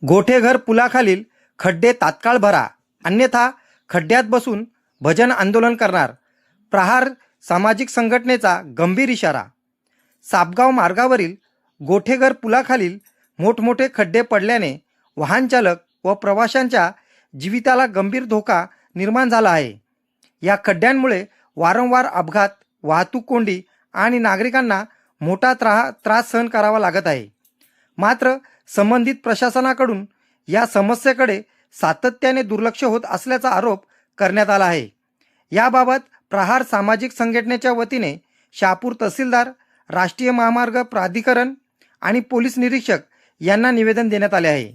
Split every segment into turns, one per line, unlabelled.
गोठेघर पुलाखालील खड्डे तात्काळ भरा, अन्यथा खड्ड्यात बसून भजन आंदोलन करणार. प्रहार सामाजिक संघटनेचा गंभीर इशारा. सापगाव मार्गावरील गोठेघर पुलाखालील मोठमोठे खड्डे पडल्याने वाहन चालक व प्रवाशांच्या जीविताला गंभीर धोका निर्माण झाला आहे. या खड्ड्यांमुळे वारंवार अपघात, वाहतूक कोंडी आणि नागरिकांना मोठा त्रास सहन करावा लागत आहे. मात्र संबंधित प्रशासनाकडून या समस्येकडे सातत्याने दुर्लक्ष होत असल्याचा आरोप करण्यात आला आहे. याबाबत प्रहार सामाजिक संघटनेच्या वतीने शहापूर तहसीलदार, राष्ट्रीय महामार्ग प्राधिकरण आणि पोलीस निरीक्षक यांना निवेदन देण्यात आले आहे.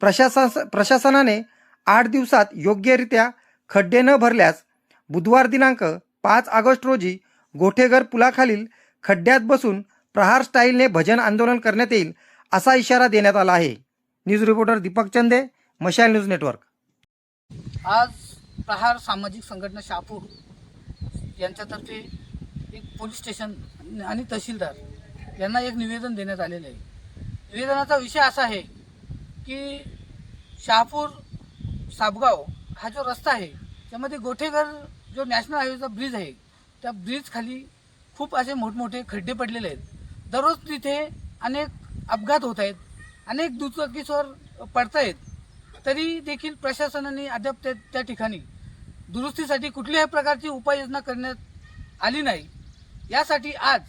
प्रशासनाने 8 दिवसात योग्यरित्या खड्डे न भरल्यास बुधवार दिनांक 5 ऑगस्ट रोजी गोठेघर पुलाखालील खड्ड्यात बसून प्रहार स्टाईलने भजन आंदोलन करण्यात येईल असा इशारा देण्यात आला आहे. न्यूज रिपोर्टर दीपक चंदे, मशाल न्यूज नेटवर्क.
आज प्रहार सामाजिक संघटना शहापूर यांच्यातर्फे एक पोलीस स्टेशन आणि तहसीलदार यांना एक निवेदन देण्यात आलेलं आहे. निवेदनाचा विषय असा आहे की शहापूर सापगाव हा जो रस्ता आहे त्यामध्ये गोठेघर जो नॅशनल हायवेचा ब्रिज आहे त्या ब्रिज खाली खूप असे मोठमोठे खड्डे पडलेले आहेत. दररोज तिथे अनेक अपघात होत आहेत, अनेक दुचाकीस्वार पडत आहेत. तरी देखील प्रशासनाने अद्याप त्या ठिकाणी दुरुस्तीसाठी कुठल्याही प्रकारची उपाययोजना करण्यात आली नाही. यासाठी आज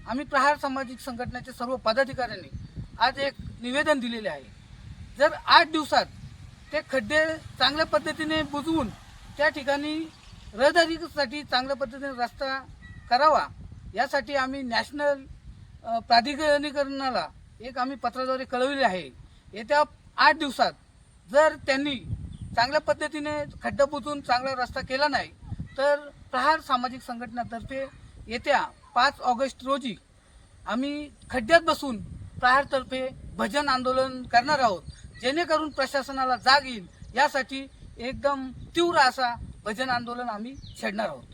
आम्ही प्रहार सामाजिक संघटनेच्या सर्व पदाधिकाऱ्यांनी आज एक निवेदन दिलेले आहे. जर 8 दिवसात ते खड्डे चांगल्या पद्धतीने बुजवून त्या ठिकाणी रहदारीसाठी चांगल्या पद्धतीने रस्ता करावा, यासाठी आम्ही नॅशनल प्राधिकरणाला एक आम्ही पत्राद्वारे कळवले आहे. येत्या 8 दिवसात जर त्यांनी चांगल्या पद्धतीने खड्डा बुजवून चांगला रस्ता केला नाही तर प्रहार सामाजिक संघटनेतर्फे येत्या 5 ऑगस्ट रोजी आम्ही खड्ड्यात बसून प्रहारतर्फे भजन आंदोलन करणार आहोत, जेणेकरून प्रशासनाला जाग येईल. यासाठी एकदम तीव्र असा भजन आंदोलन आम्ही छेडणार आहोत.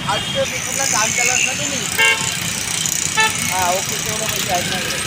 आज काम केलं असं तुम्ही. ओके, तेवढं पैसे आहेत ना.